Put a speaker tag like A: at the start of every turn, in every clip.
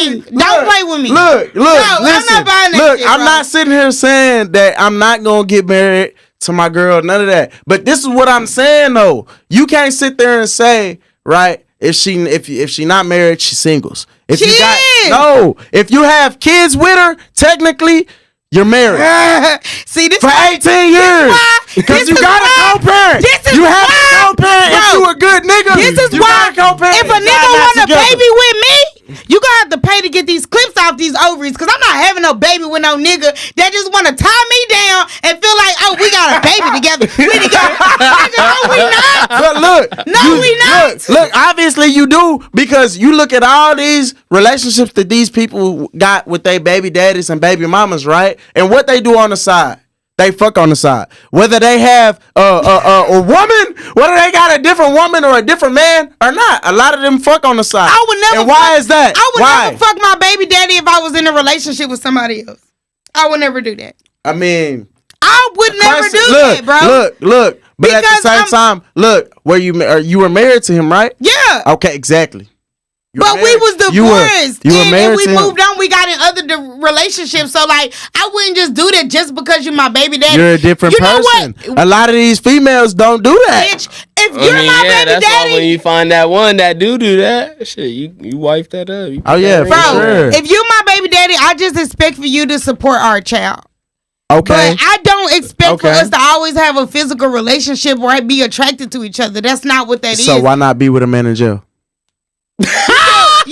A: Don't play with me.
B: Look,
A: no,
B: listen.
A: I'm not buying that
B: Look,
A: shit,
B: I'm
A: bro.
B: not sitting here saying that I'm not gonna get married to my girl, none of that. But this is what I'm saying though. You can't sit there and say, right, if she not married, she's singles. If
A: she
B: you got
A: is.
B: no, if you have kids with her, technically you're married.
A: See, this
B: for 18 years. Because you got a co-parent. You have a co-parent if you a good nigga.
A: This is why if a nigga want a baby with me, you gonna have to pay to get these clips off these ovaries. Because I'm not having no baby with no nigga that just want to tie me down and feel like, oh, we got a baby together. We together. No, we not.
B: But look.
A: We not.
B: Look, obviously you do, because you look at all these relationships that these people got with their baby daddies and baby mamas, right? And what they do on the side. They fuck on the side. Whether they have a woman, whether they got a different woman or a different man or not, a lot of them fuck on the side.
A: I would never.
B: And why is that?
A: I would never fuck my baby daddy if I was in a relationship with somebody else. I would never do that.
B: I mean,
A: I would never do that, bro.
B: Look. But
A: Because
B: at the same time, look, you were married to him, right?
A: Yeah.
B: Okay, exactly.
A: But we was divorced.
B: You were married
A: and we
B: to him.
A: moved on. We got in other relationships. So, like, I wouldn't just do that just because you're my baby daddy.
B: You're a different person. A lot of these females don't do that.
A: Bitch, if you're my baby
C: that's
A: daddy.
C: Why when you find that one that do that, shit, you wipe that up.
B: Oh, yeah,
A: bro,
B: for sure.
A: if you're my baby daddy, I just expect for you to support our child.
B: Okay.
A: But I don't expect for us to always have a physical relationship or be attracted to each other. That's not what that is.
B: So why not be with a man in jail?
A: You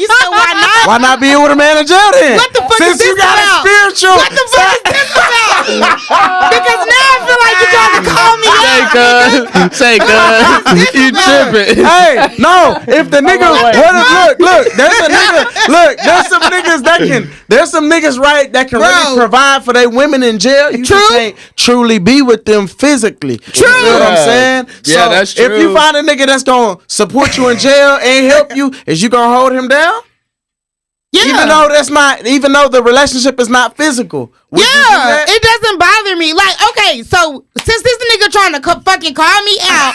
A: said why not?
B: Why not be with a man in jail then?
A: What the fuck
B: Since
A: is this
B: you got
A: about?
B: a spiritual.
A: What the fuck is this about? Because now I feel like you're trying to call me out.
C: Say, cuz, you tripping.
B: Hey, no. If the nigga, look, there's a nigga. Look, there's some niggas right that can really provide for their women in jail. You just can't truly be with them physically.
A: True.
B: You know what I'm saying?
C: Yeah,
B: so
C: that's true.
B: If you find a nigga that's gonna support you in jail and help you, is you gonna hold him down?
A: Yeah.
B: Even though the relationship is not physical.
A: Yeah, it doesn't bother me. Like, okay, so since this nigga trying to fucking call me out,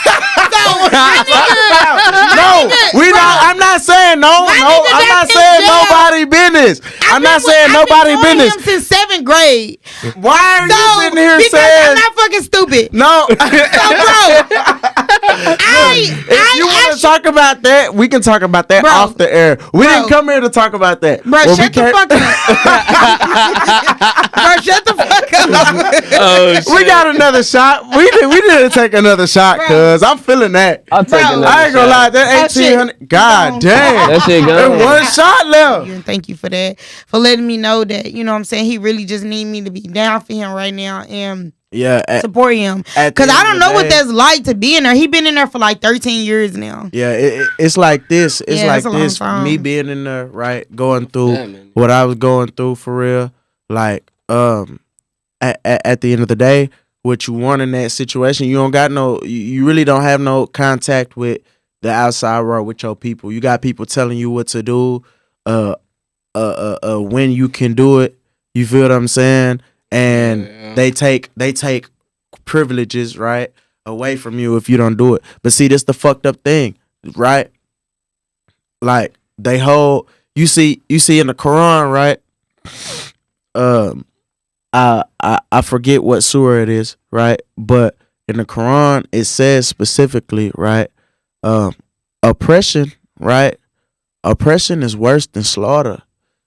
B: I'm not saying I'm not saying nobody business. I'm not saying nobody business.
A: Him since 7th grade.
B: Why are you sitting here
A: because
B: saying?
A: I'm not fucking stupid.
B: No.
A: So, bro,
B: if you want to talk about that, we can talk about that off the air. We didn't come here to talk about that.
A: Bro, shut the fuck up. Bro, shut the fuck up.
C: Oh, shit.
B: We got another shot. We didn't take another shot, cuz I'm feeling that.
C: I'll take another
B: I ain't gonna lie,
C: shot.
B: that 1800. God damn.
C: That shit gone.
B: There's one shot left.
A: And thank you for that. For letting me know that, you know what I'm saying, he really just need me to be down for him right now and support him. Because I don't know what that's like to be in there. He been in there for like 13 years now.
B: Yeah, it's like this. It's like
A: this.
B: Me being in there, right? Going through what I was going through for real. Like, at the end of the day, what you want in that situation, you really don't have no contact with the outside world with your people. You got people telling you what to do, when you can do it. You feel what I'm saying? And they take privileges, right, away from you if you don't do it. But see, this the fucked up thing, right? Like they hold you see in the Quran, right? I forget what surah it is, right? But in the Quran it says specifically, right? Oppression, right? Oppression is worse than slaughter.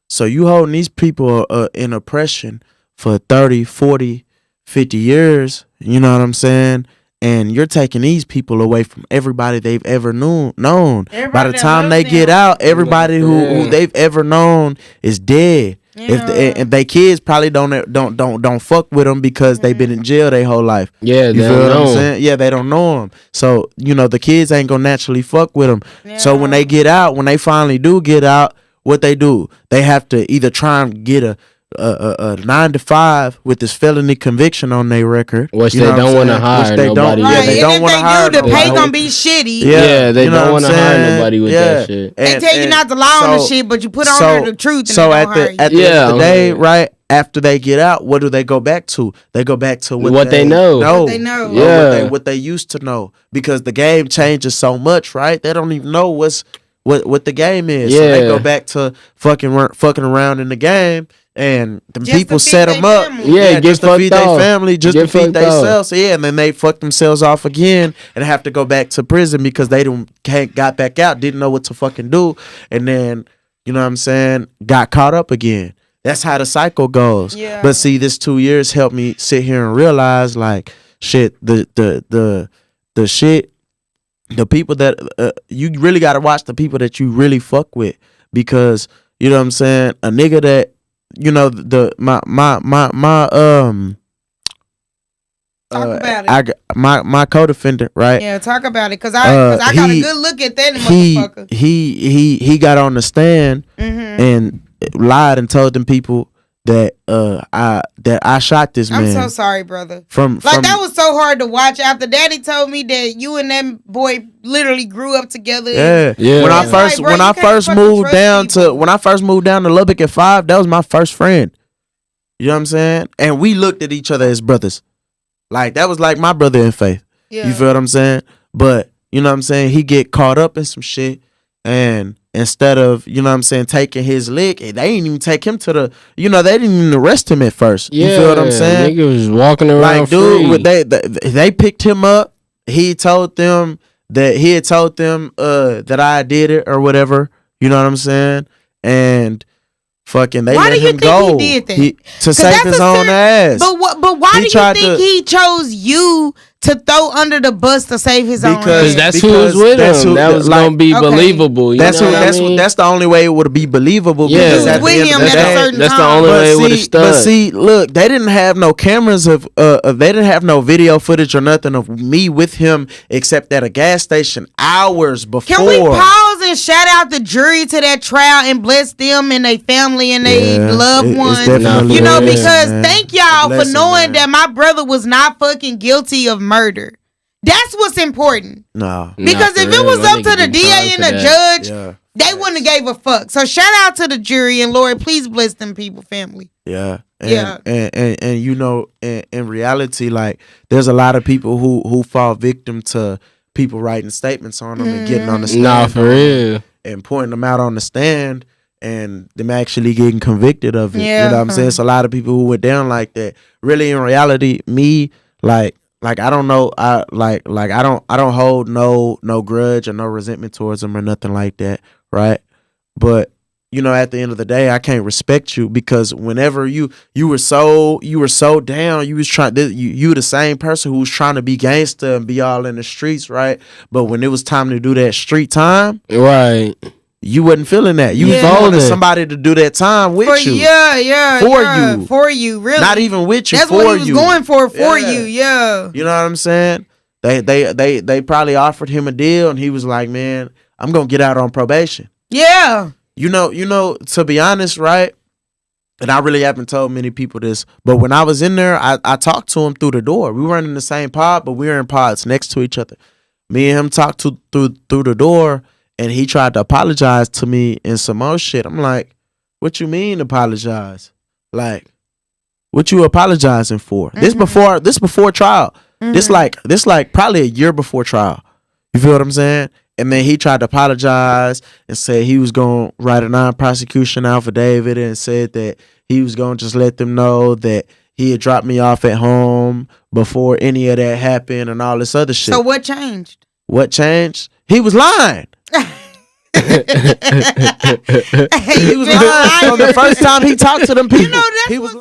B: So you holding these people in oppression for 30, 40, 50 years, you know what I'm saying? And you're taking these people away from everybody they've ever known. By the time they get out, everybody who they've ever known is dead. If they kids probably don't fuck with them because they've been in jail their whole life.
C: Yeah,
B: you feel what I'm saying? Yeah, they don't know them. So the kids ain't gonna naturally fuck with them. Yeah. So when they get out, when they finally do get out, what they do? They have to either try and get a 9 to 5 with this felony conviction on their record,
C: which they don't want to hire nobody.
A: They don't want to hire. The pay gonna be shitty.
C: Yeah, they don't want to hire nobody with that shit.
A: They tell you not to lie on the shit, but you put on there the truth.
B: So at the end of the day, right after they get out, what do they go back to? They go back to what
C: they know.
A: What they know.
B: Yeah, what they used to know, because the game changes so much, right? They don't even know what's what the game is. So they go back to fucking around in the game, and the people set them up.
C: Yeah,
B: just to feed their family, just to feed themselves. So, yeah, and then they fuck themselves off again and have to go back to prison because they can't got back out, didn't know what to fucking do, and then you know what I'm saying, got caught up again. That's how the cycle goes.
A: Yeah.
B: But see, this 2 years helped me sit here and realize, like, shit, the shit. The people that you really gotta watch the people that you really fuck with, because you know what I'm saying, a nigga that you know
A: talk about it.
B: My co-defendant, right?
A: Yeah, talk about it, cause I got a good look at that motherfucker.
B: He got on the stand and lied and told them people that I shot this man.
A: I'm so sorry, brother.
B: From
A: that was so hard to watch. After Daddy told me that you and that boy literally grew up together.
B: Yeah. When I first moved down to Lubbock at 5, that was my first friend. You know what I'm saying? And we looked at each other as brothers. Like, that was like my brother in faith. Yeah. You feel what I'm saying? But you know what I'm saying? He get caught up in some shit, and instead of, you know what I'm saying, taking his lick, they didn't even take him to the, you know, they didn't even arrest him at first.
C: Yeah,
B: you feel what I'm saying?
C: Nigga was walking around
B: like, dude,
C: free.
B: They picked him up. He told them that I did it or whatever. You know what I'm saying? And fucking, they let him go.
A: Why do you think he did that?
B: To save his own ass.
A: But why do you think he chose you to throw under the bus to save his own ass?
C: Because that's who was with him. That was gonna be believable.
B: That's the only way it would be believable.
C: Yeah,
B: because
A: with him at a certain time.
C: That's the only way it would have stood.
B: But see, look, they didn't have no cameras they didn't have no video footage or nothing of me with him except at a gas station hours before.
A: Can we pause and shout out the jury to that trial and bless them and their family and their loved ones? You know, because thank y'all for knowing that my brother was not fucking guilty of murder. That's what's important.
B: No.
A: Because if it was up to the DA and the judge, they wouldn't have gave a fuck. So shout out to the jury, and Lord, please bless them people, family.
B: Yeah. And you know, in reality, like, there's a lot of people who fall victim to people writing statements on them and getting on the stand.
C: Nah, for real.
B: And pointing them out on the stand and them actually getting convicted of it.
A: Yeah.
B: You know what I'm saying? It's a lot of people who went down like that. Really, in reality, me, like I don't know, I don't hold no grudge or no resentment towards them or nothing like that, right? But you know, at the end of the day, I can't respect you because whenever you were so down, you was trying, you the same person who was trying to be gangster and be all in the streets, right? But when it was time to do that street time,
C: right,
B: you wasn't feeling that. You wanted somebody to do that time with you.
A: For you, really.
B: Not even with you.
A: That's
B: for
A: what he was
B: you.
A: going for you. Yeah.
B: You know what I'm saying? They probably offered him a deal, and he was like, "Man, I'm gonna get out on probation."
A: Yeah.
B: You know, to be honest, right? And I really haven't told many people this, but when I was in there, I talked to him through the door. We weren't in the same pod, but we were in pods next to each other. Me and him talked through the door, and he tried to apologize to me in some more shit. I'm like, what you mean apologize? Like, what you apologizing for? Mm-hmm. This before trial. Mm-hmm. This like probably a year before trial. You feel what I'm saying? And then he tried to apologize and said he was going to write a non-prosecution affidavit and said that he was going to just let them know that he had dropped me off at home before any of that happened and all this other shit.
A: So what changed?
B: What changed? He was lying. He was lying from the first time he talked to them people.
A: You know, that's
B: he was